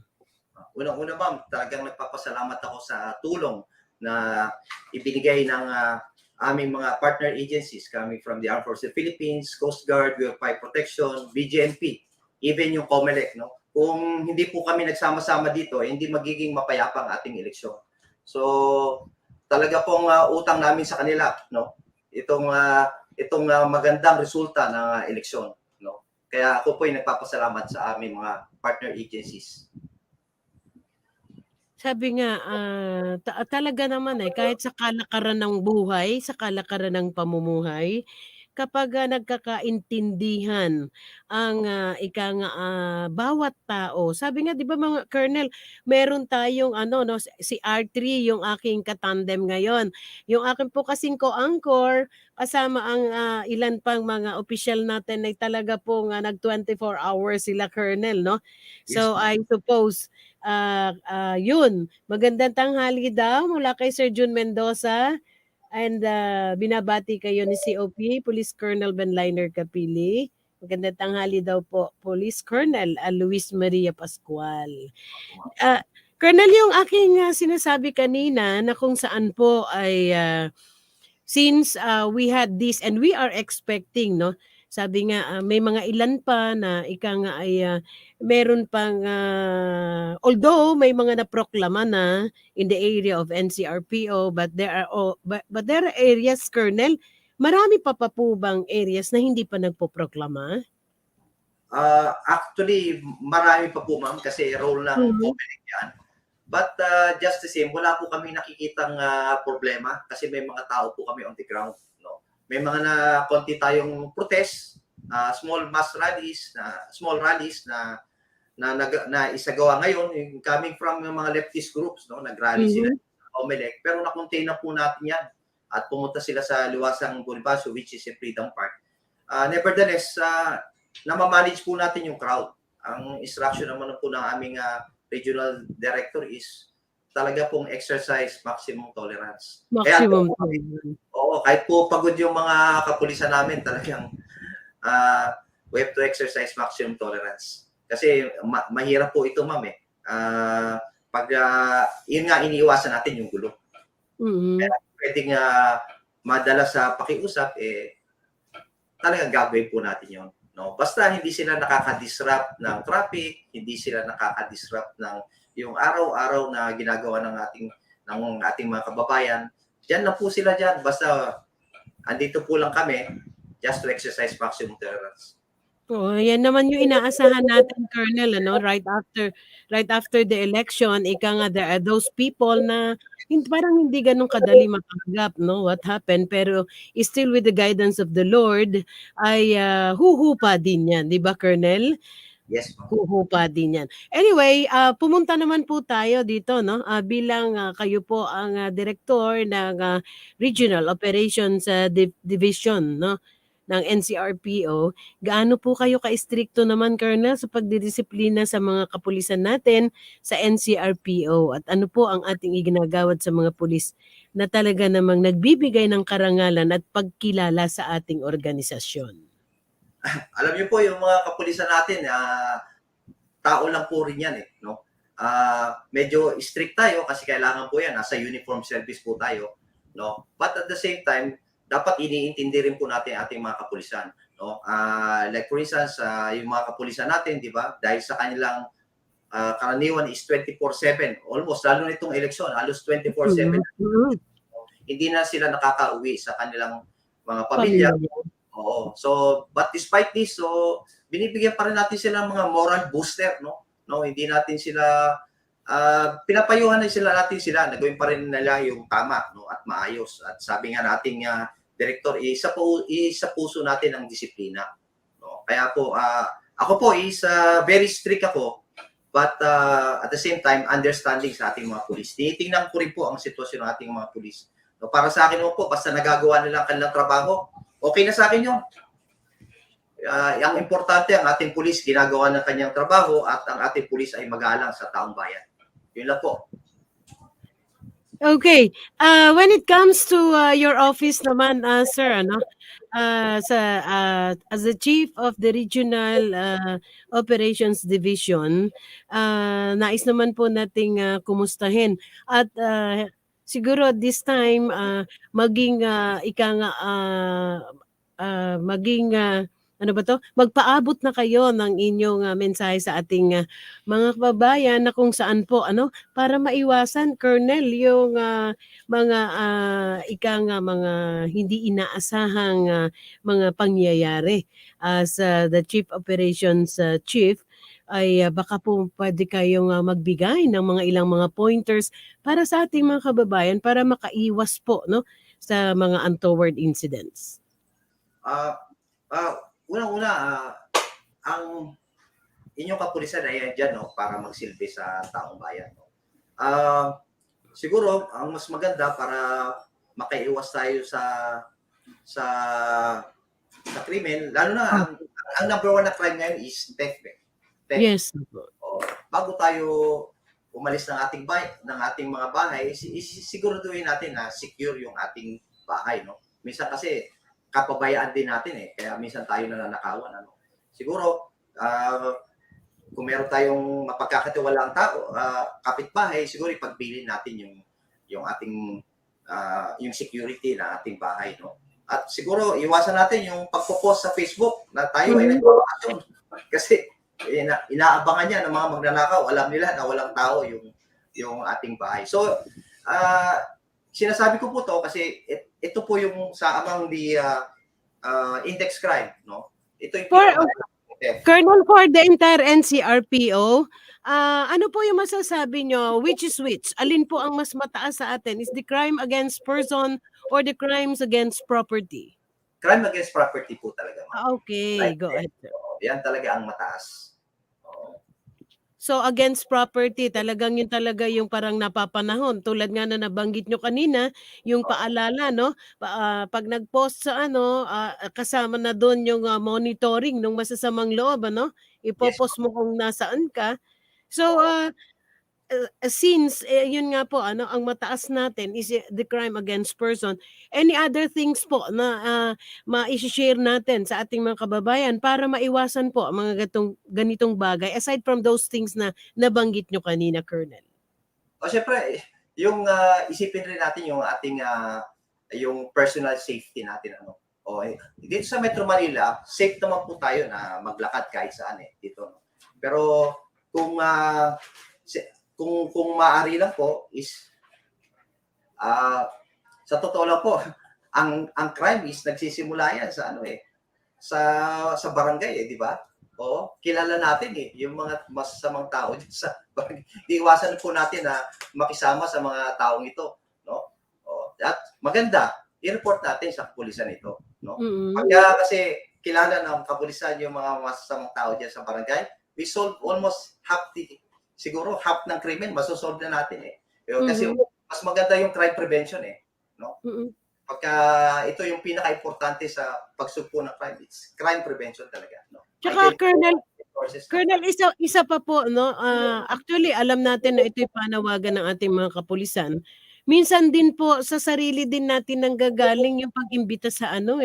Unang-una, ma'am, talagang nagpapasalamat ako sa tulong na ibinigay ng aming mga partner agencies coming from the Armed Forces of the Philippines, Coast Guard, Fire Protection, BGMP, even yung COMELEC, no? Kung hindi po kami nagsama-sama dito, hindi magiging mapayapa ang ating eleksyon. So, talaga pong utang namin sa kanila, no? Itong magandang resulta ng eleksyon, no? Kaya ako po ay nagpapasalamat sa aming mga partner agencies. Sabi nga, talaga naman kahit sa kalakaran ng buhay, sa kalakaran ng pamumuhay, kapag nagkakaintindihan ang bawat tao. Sabi nga, 'di ba mga Colonel, meron tayong si R3 yung aking katandem ngayon. Yung akin po kasing co-anchor kasama ang ilan pang mga opisyal natin ay talaga pong nag 24 hours sila, Colonel, no? So I suppose yun, magandang tanghali daw mula kay Sir Jun Mendoza. And binabati kayo ni COP, Police Colonel Benliner Capili. Magandang tanghali daw po, Police Colonel Luis Maria Pascual. Colonel, yung aking sinasabi kanina na kung saan po ay since we had this and we are expecting, no, Sabi nga may mga ilan pa na ika nga ay meron pang although may mga naproklama na in the area of NCRPO, but there are areas, Colonel, marami pa po bang areas na hindi pa nagpoproklama? Actually, marami pa po ma'am kasi role ng COMELEC yan. But just the same, wala po kami nakikitang problema kasi may mga tao po kami on the ground. No? May mga konti tayong protest, small rallies na isagawa ngayon, coming from yung mga leftist groups, no? Nag-rally sila sa COMELEC, pero na-contain na po natin yan at pumunta sila sa Liwasang Bonifacio, which is a Freedom Park. Nevertheless, namamanage po natin yung crowd. Ang instruction naman po ng aming regional director is talaga pong exercise maximum tolerance. Maximum tolerance. Oo, kahit po pagod yung mga kapulisan namin, talagang we have to exercise maximum tolerance. Kasi mahirap po ito, ma'am eh. Pag yun nga, iniiwasan natin yung gulo. Kaya pwedeng madala sa pakiusap, talagang gagawin po natin yun. No, basta hindi sila nakaka-disrupt ng traffic, hindi sila nakaka-disrupt ng yung araw-araw na ginagawa ng ating mga kababayan. Diyan na po sila diyan. Basta andito po lang kami just to exercise maximum tolerance. Oo, yan naman yung inaasahan natin, Colonel, ano, right after the election, ika nga there are those people na parang hindi ganun kadali matanggap, no, what happened, pero still with the guidance of the Lord ay huhupa din yan, di ba, Colonel? Yes, ma'am. Huhupa din yan. Anyway, pumunta naman po tayo dito, no, bilang kayo po ang director ng Regional Operations Division, no, ng NCRPO, gaano po kayo ka-stricto naman, Colonel, sa pagdidisiplina sa mga kapulisan natin sa NCRPO? At ano po ang ating iginagawad sa mga pulis na talaga namang nagbibigay ng karangalan at pagkilala sa ating organisasyon? Alam niyo po, yung mga kapulisan natin, tao lang po rin yan eh. No? Medyo strict tayo kasi kailangan po yan. Nasa uniform service po tayo. No? But at the same time, dapat iniintindi rin po natin ating mga kapulisan. No? Like for instance, yung mga kapulisan natin, di ba? Dahil sa kanilang karaniwan is 24/7. Almost, lalo na itong eleksyon, halos 24/7. Hindi na sila nakaka-uwi sa kanilang mga pamilya. Oo. So, but despite this, so binibigyan pa rin natin sila ng mga moral booster, no? No, hindi natin sila pinapayuhan na natin sila, nagawin pa rin nila yung tama, no, at maayos. At sabi nga nating director, isa puso natin ang disiplina. No? Kaya po, ako po is very strict ako, but at the same time, understanding sa ating mga pulis. Tinitingnan ko rin po ang sitwasyon ng ating mga pulis. No, para sa akin po, basta nagagawa nila ang kanilang trabaho, okay na sa akin yun. Ang importante, ang ating pulis ginagawa ng kanyang trabaho at ang ating pulis ay mag-aalang sa taong bayan. Yun lang po. Okay. When it comes to your office naman, sir, ano, as the chief of the Regional Operations Division, nais naman po nating kumustahin. At siguro this time, maging ano ba to? Magpaabot na kayo ng inyong mensahe sa ating mga kababayan na kung saan po para maiwasan, Colonel, yung mga mga hindi inaasahang mga pangyayari. As the Chief Operations Chief, ay baka po pwede kayong magbigay ng mga ilang mga pointers para sa ating mga kababayan para makaiwas po sa mga untoward incidents. Unang-una, ang inyong kapulisan ay dyan para magsilbi sa taong bayan. Siguro, ang mas maganda para makaiwas tayo sa krimen, lalo na ang number one na crime ngayon is theft. Theft. Yes. Bago tayo umalis ng ating mga bahay, siguraduhin natin na secure yung ating bahay. No? Minsan kasi, kapabayaan din natin kaya minsan tayo nananakawan. Siguro, kung meron tayong mapagkakatiwalaang tao, kapitbahay, siguro ipagbilin natin yung ating yung security na ating bahay. No? At siguro, iwasan natin yung pagpo-post sa Facebook na tayo ay nagbabakasyon. Kasi inaabangan niya ng mga magnanakaw. Alam nila na walang tao yung ating bahay. So, sinasabi ko po to kasi ito po yung sa among the index crime. No? Ito yung Colonel, for the entire NCRPO, ano po yung masasabi nyo? Which is which? Alin po ang mas mataas sa atin? Is the crime against person or the crimes against property? Crime against property po talaga. Okay, Right? go ahead. Sir. Yan talaga ang mataas. So against property, talagang yun talaga yung parang napapanahon. Tulad nga na nabanggit nyo kanina, yung paalala, no? Pag nag-post sa kasama na doon yung monitoring ng masasamang loob, ano? Ipopost mo kung nasaan ka. So, since yun nga po ang mataas natin is the crime against person, any other things po na ma-share natin sa ating mga kababayan para maiwasan po ang mga ganitong bagay aside from those things na nabanggit nyo kanina, Colonel? Syempre, yung isipin rin natin yung ating yung personal safety natin. Dito sa Metro Manila, safe naman po tayo na maglakad kahit saan dito. Pero kung maaari lang po is sa totoo lang po ang crime is nagsisimula yan sa barangay di ba? Kilala natin yung mga masasamang tao sa barangay. Iiwasan po natin na makisama sa mga taong ito, no? At maganda i-report natin sa kapulisan ito, no? Pagka kasi kilala ng kapulisan yung mga masasamang tao diyan sa barangay, we solve almost siguro half ng krimen masosolve na natin kasi mas maganda yung crime prevention no? Pagka ito yung pinaka-importante sa pagsugpo ng crime, it's crime prevention talaga, no? Tsaka Colonel, isa pa po, no? Actually alam natin na ito'y panawagan ng ating mga kapulisan. Minsan din po sa sarili din natin nanggagaling yung pag-imbita sa no?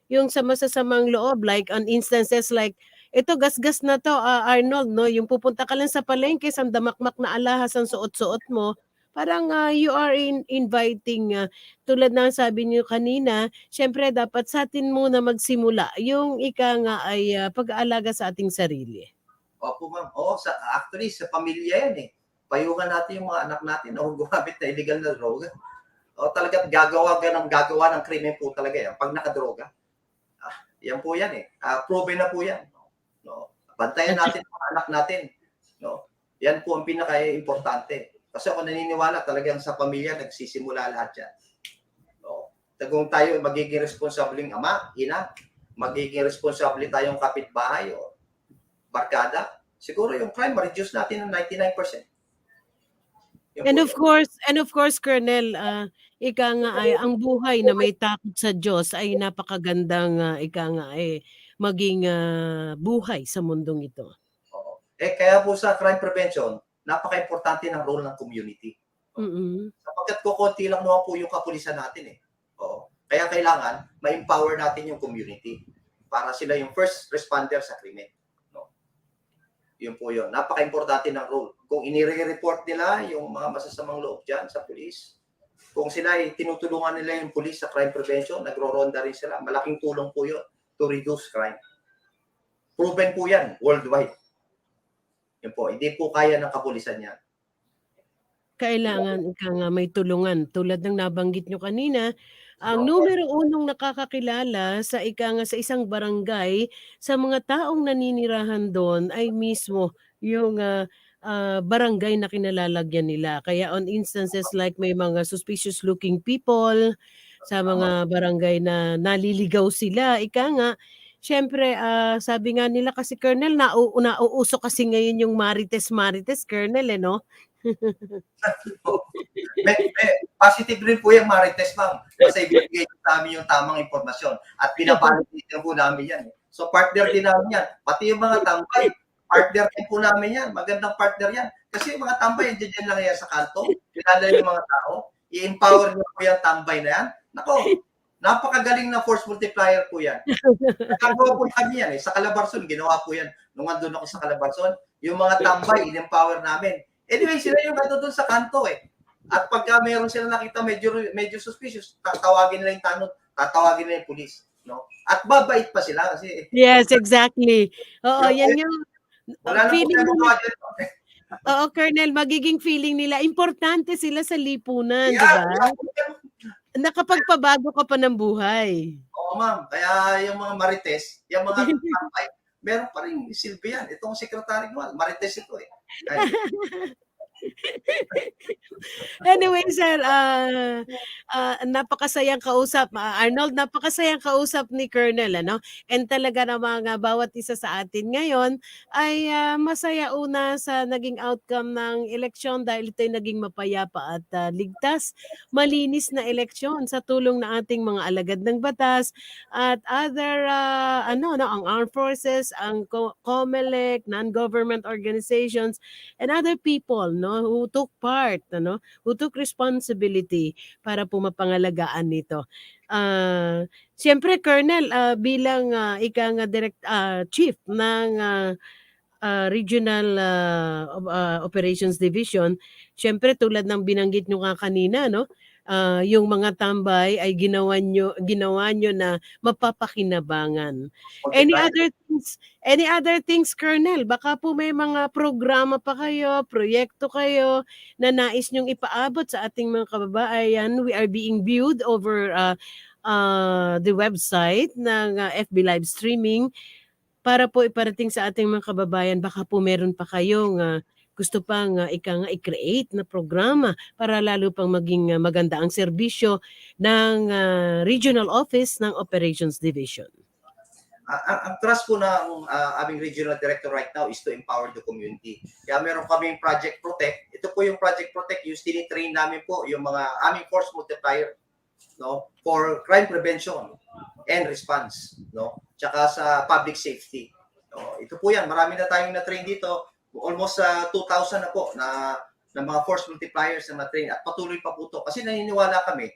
Yung sa masasamang loob, like on instances like ito, gasgas na to, Arnold, no? Yung pupunta ka lang sa palengke, sandamakmak na alahas ang suot-suot mo, parang you are inviting, tulad ng sabi niyo kanina, syempre dapat sa atin muna magsimula, yung ay pag-aalaga sa ating sarili. Opo, ma'am. Actually, sa pamilya yan Payuhan natin yung mga anak natin na gumamit na illegal na droga. Talagang gagawa ng krimen po talaga yan pag nakadroga. Yan po yan proven na po yan. No? Bantayan natin ang anak natin. No? Yan po ang pinaka-importante. Kasi ako naniniwala talagang sa pamilya nagsisimula lahat yan. No? Kung tayo magiging responsableng ama, ina, magiging responsable tayong kapitbahay o barkada, siguro yung crime ma-reduce natin ng 99%. And of course, Colonel, ang buhay na may takot sa Diyos ay napakagandang maging buhay sa mundong ito. Kaya po sa crime prevention, napaka-importante ng role ng community. Sapagkat kukunti lang naman po yung kapulisan natin Kaya kailangan ma-empower natin yung community para sila yung first responder sa krimen. Yun po yun. Napaka-importante ng role. Kung inire-report nila yung mga masasamang loob dyan sa police, kung sila tinutulungan nila yung police sa crime prevention, nagro-ronda rin sila, malaking tulong po yun to reduce crime. Proven po yan worldwide. Yun po, hindi po kaya ng kapulisan yan. Kailangan may tulungan. Tulad ng nabanggit nyo kanina, ang numero unong nakakakilala sa sa isang barangay sa mga taong naninirahan doon ay mismo yung barangay na kinalalagyan nila. Kaya on instances like may mga suspicious looking people sa mga barangay na naliligaw sila, syempre, sabi nga nila kasi Colonel, nauuso kasi ngayon yung marites, Colonel, no? may positive rin po yung marites, ma'am. Kasi ibigay namin yung tamang impormasyon at pinapalitin po namin yan. So partner din namin yan. Pati yung mga tambay, partner din po namin yan. Magandang partner yan. Kasi yung mga tambay, dyan lang yan sa kanto. Kilala yung mga tao. I-empower nyo po yung tambay na yan. Nako, napakagaling na force multiplier po yan. Nagawa po kami yan Sa Calabarzon, ginawa po yan. Nung andun ako sa Calabarzon, yung mga tambay, in-empower namin. Anyway, sila yung doon sa kanto At pagka meron sila nakita medyo suspicious, tawagin nila yung tatawagin na yung police, no? At babait pa sila kasi Yes, exactly. Oo, Pero yan yung wala na feeling po nila. dyan. Oo, Colonel, magiging feeling nila, importante sila sa lipunan, di Yeah, ba? Nakapagpabago ka pa ng buhay. oo, ma'am. Kaya yung mga marites, yung mga ay, meron pa rin silbi yan. Itong secretary ko, marites ito eh. Ay, Anyway, sir, napakasayang kausap. Arnold, napakasayang kausap ni Colonel, ano? And talaga namang bawat isa sa atin ngayon ay masaya una sa naging outcome ng eleksyon dahil ito'y naging mapayapa at ligtas, malinis na eleksyon sa tulong ng ating mga alagad ng batas at other, ang armed forces, ang COMELEC, non-government organizations, and other people, no, who took part, who took responsibility para po mapangalagaan nito. Siyempre, Colonel, bilang ika nga chief ng Regional Operations Division, siyempre tulad ng binanggit nyo nga kanina, no, yung mga tambay ay ginawa nyo na mapapakinabangan. Any other things, Colonel? Baka po may mga programa pa kayo, proyekto kayo na nais nyong ipaabot sa ating mga kababayan. We are being viewed over the website ng FB live streaming para po iparating sa ating mga kababayan. Baka po meron pa kayong gusto pang i-create na programa para lalo pang maging maganda ang serbisyo ng Regional Office ng Operations Division. ang trust po ng aming regional director right now is to empower the community. Kaya meron kaming Project Protect. Ito po yung Project Protect, yung tinitrain namin po yung mga aming force multiplier, no, for crime prevention and response, no, tsaka sa public safety. No, ito po yan, marami na tayong na-train dito, almost 2,000 na po na mga force multipliers na na-train at patuloy pa po ito kasi naniniwala kami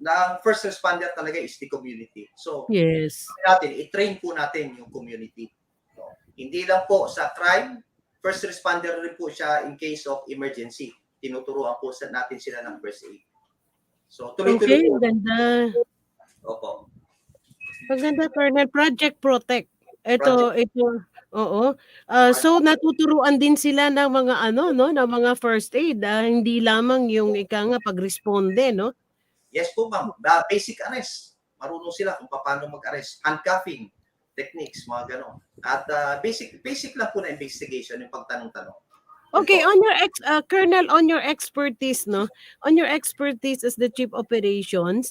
na ang first responder talaga is the community. So, yes, i-train po natin yung community. No, hindi lang po sa crime, first responder rin po siya in case of emergency. Tinuturuan po natin sila ng first aid. So, tuloy-tuloy po. Ganda. Opo. Maganda, Colonel. Project Protect. Ito, oo. So natuturuan din sila ng mga ng mga first aid, hindi lamang yung pag-responde, no? Yes po, ma'am. Basic arrest. Marunong sila kung paano mag-arrest. Handcuffing techniques, mga gano'n. At basic lang po na investigation, yung pagtanong-tanong. Okay, on your Colonel, on your expertise, no? On your expertise as the Chief Operations,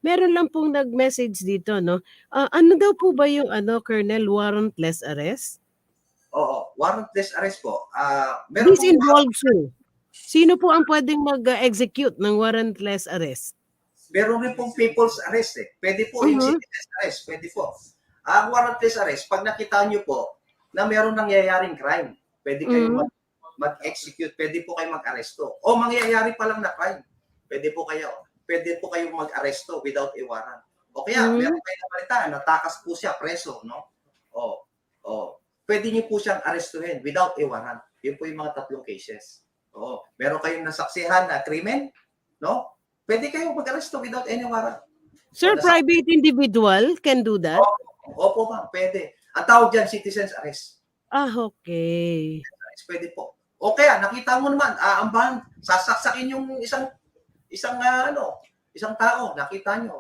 meron lang pong nag-message dito, no? Ano daw po ba yung Colonel, warrantless arrest? Oo, warrantless arrest po. This involves who? Sino po ang pwedeng mag-execute ng warrantless arrest? Meron rin pong people's arrest eh. Pwede po yung citizen's arrest, pwede po. Ang warrantless arrest, pag nakita nyo po na meron nangyayaring crime, pwede kayo mag-execute, pwede po kayo mag-aresto. O mangyayari pa lang na crime, pwede po kayo mag-aresto without a warrant. O kaya, meron kayo nabalitaan, natakas po siya, preso, no? Pwede niyo po siyang arestuhin without a warrant. Yun po yung mga tatlong cases. Meron kayong nasaksihan na krimen, no? Pwede kayong mag-aresto without any warrant. Sir, private individual can do that? Opo, ma'am, pwede. Ang tawag dyan, citizen's arrest. Okay. Pwede po. O kaya, nakita mo naman, aambahan, sasaksakin yung isang tao, nakita nyo.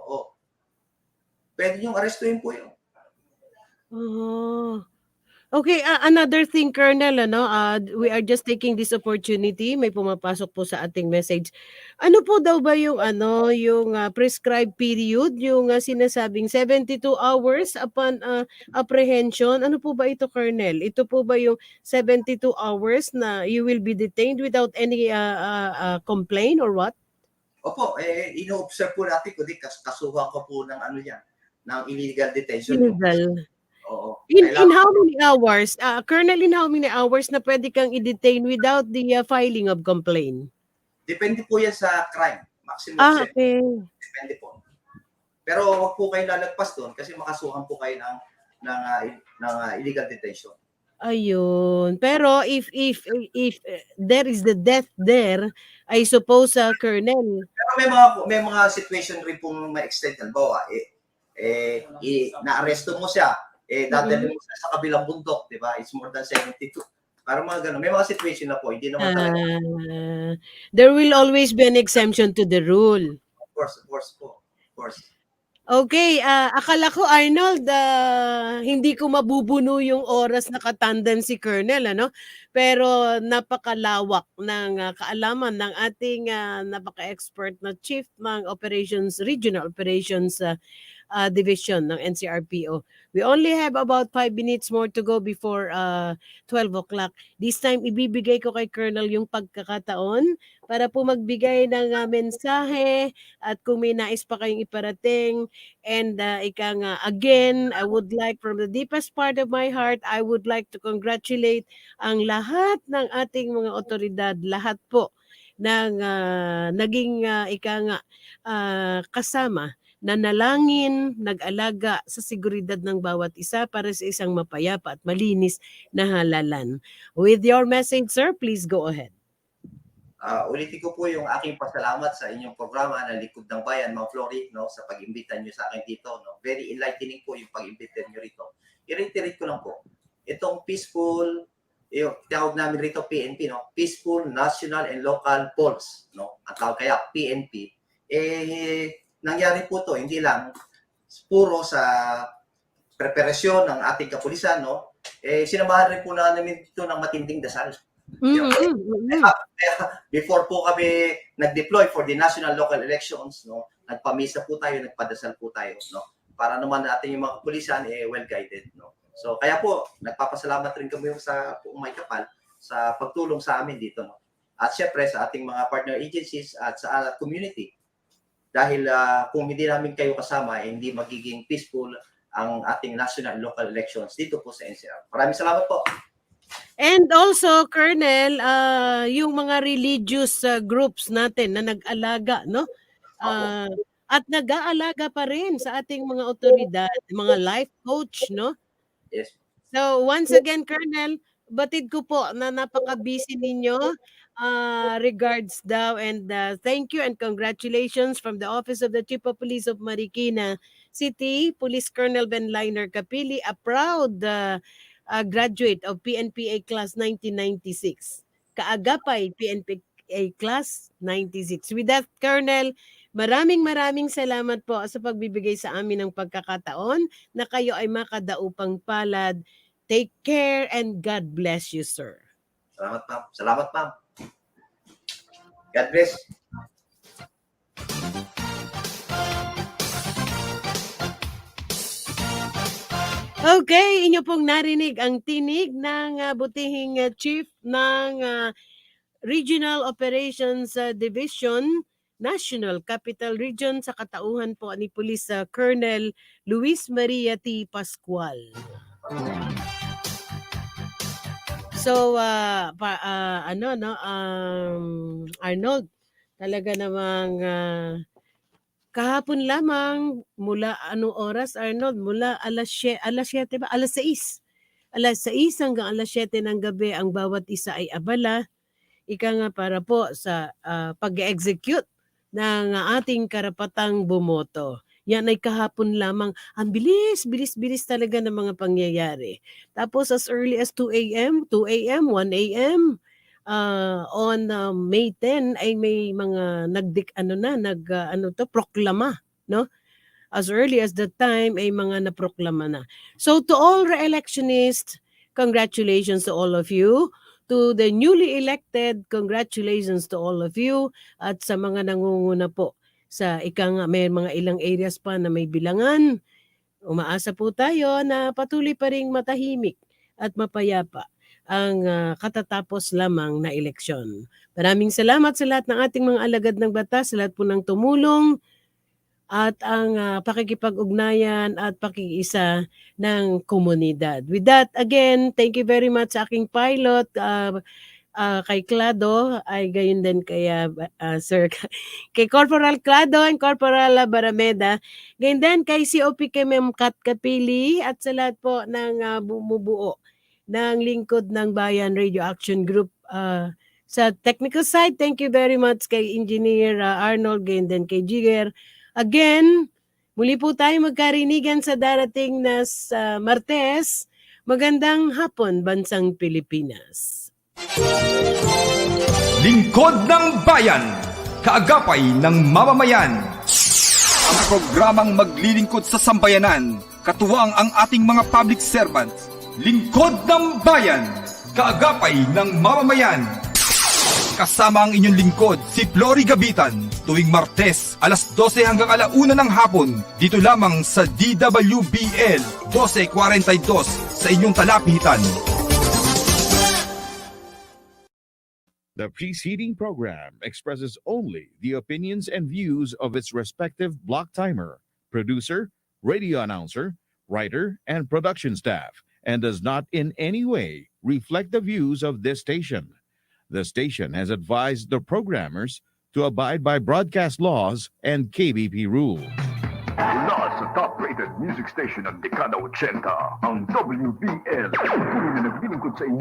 Pwede nyo arestuhin po yun. Okay, another thing, Colonel, we are just taking this opportunity. May pumapasok po sa ating message. Ano po daw ba yung yung prescribed period, yung sinasabing 72 hours upon apprehension? Ano po ba ito, Colonel? Ito po ba yung 72 hours na you will be detained without any complaint or what? Opo, ino-observe po natin kundi kasuhan ko po ng ng illegal detention. Illegal. Oo. In how many hours, Colonel, in how many hours na pwede kang i-detain without the filing of complaint? Depende po yan sa crime. Maximum Okay. Depende po. Pero wag po kayo lalagpas doon kasi makasuhan po kayo ng illegal detention. Ayun. Pero if there is the death there, I suppose, Colonel. Pero may mga situation rin pong ma-extend. Halimbawa, na-arresto mo siya, dadalhin mo siya sa kabilang bundok, di ba? It's more than 72. Parang mga ganun. May mga situation na po, hindi naman talaga. There will always be an exemption to the rule. Of course po. Of course. Okay, akala ko, Arnold, hindi ko mabubuno yung oras na katandan si Colonel, ano? Pero napakalawak ng kaalaman ng ating napaka-expert na Chief ng Regional Operations Division ng NCRPO. We only have about 5 minutes more to go before 12 o'clock. This time, ibibigay ko kay Colonel yung pagkakataon para po magbigay ng mensahe at kung may nais pa kayong iparating. And again, I would like, from the deepest part of my heart, I would like to congratulate ang lahat ng ating mga otoridad, lahat po ng naging kasama, nanalangin, nag-alaga sa seguridad ng bawat isa para sa isang mapayapa at malinis na halalan. With your message, sir, please go ahead. Ulitin ko po yung aking pasalamat sa inyong programa na Likod ng Bayan, Ma'am Flory, no, sa pag-imbita niyo sa akin dito. No. Very enlightening po yung pag-imbita niyo rito. I-reiterate ko lang po, itong peaceful, yung tawag namin rito PNP, no, Peaceful National and Local Polls, no, ang tawag kaya PNP, nangyari po to hindi lang puro sa preparasyon ng ating kapulisan, no? Sinamahan rin po namin ito ng matinding dasal. Before po kami nag-deploy for the national local elections, no? Nagpamisa po tayo, nagpadasal po tayo, no? Para naman natin yung mga kapulisan well guided, no? So kaya po nagpapasalamat rin kami sa buong may kapal sa pagtulong sa amin dito, no? At syempre sa ating mga partner agencies at sa community. Dahil kung hindi namin kayo kasama, hindi magiging peaceful ang ating national and local elections dito po sa NCR. Maraming salamat po. And also, Colonel, yung mga religious groups natin na nag-alaga, no? At nag-aalaga pa rin sa ating mga otoridad, mga life coach, no? Yes. So, once again, Colonel, batid ko po na napaka-busy ninyo. Regards daw, and thank you and congratulations from the Office of the Chief of Police of Marikina City, Police Colonel Benliner Capili, a proud graduate of PNPA Class 1996. Kaagapay PNPA Class 96. With that, Colonel, maraming salamat po sa pagbibigay sa amin ng pagkakataon na kayo ay makadaupang palad. Take care and God bless you, sir. Salamat, ma'am. Salamat, ma'am. God bless. Okay, inyo pong narinig ang tinig ng butihing chief ng Regional Operations Division, National Capital Region sa katauhan po ni Police Colonel Luis Maria T. Pascual. So, Arnold, talaga namang kahapon lamang mula anong oras, Arnold? Mula alas 7 ba? Alas 6. Alas 6 hanggang alas 7 ng gabi ang bawat isa ay abala. Ika nga para po sa pag-execute ng ating karapatang bumoto. Yan ay kahapon lamang. Ang bilis talaga ng mga pangyayari. Tapos as early as 2 a.m., 1 a.m., on May 10 ay may mga proklama, no? As early as that time ay mga naproklama na. So to all re-electionists, congratulations to all of you. To the newly elected, congratulations to all of you. At sa mga nangunguna po sa may mga ilang areas pa na may bilangan, umaasa po tayo na patuloy pa ring matahimik at mapayapa ang katatapos lamang na eleksyon. Maraming salamat sa lahat ng ating mga alagad ng batas, sa lahat po ng tumulong at ang pakikipag-ugnayan at pakikiisa ng komunidad. With that, again, thank you very much sa aking pilot, kay Clado, ay gayon din kay Sir, kay Corporal Clado and Corporal Barameda, gayon din kay COP kay Ma'am Kat Capili at sa lahat po ng bumubuo ng Lingkod ng Bayan Radio Action Group. Sa technical side, thank you very much kay Engineer Arnold, and then kay Jigger. Again, muli po tayo magkarinigan sa darating na Martes. Magandang hapon, Bansang Pilipinas. Lingkod ng Bayan, kaagapay ng mamamayan. Ang programang maglilingkod sa sambayanan, katuwang ang ating mga public servants. Lingkod ng Bayan, kaagapay ng mamamayan. Kasama ang inyong lingkod, si Flory Gabitan, tuwing Martes, alas 12 hanggang alauna ng hapon, dito lamang sa DWBL 1242 sa inyong talapitan. The preceding program expresses only the opinions and views of its respective block timer, producer, radio announcer, writer, and production staff, and does not in any way reflect the views of this station. The station has advised the programmers to abide by broadcast laws and KBP rules. Mula sa top-rated music station ng dekada 80, ang WBL, puri na naglilingkod sa inyo.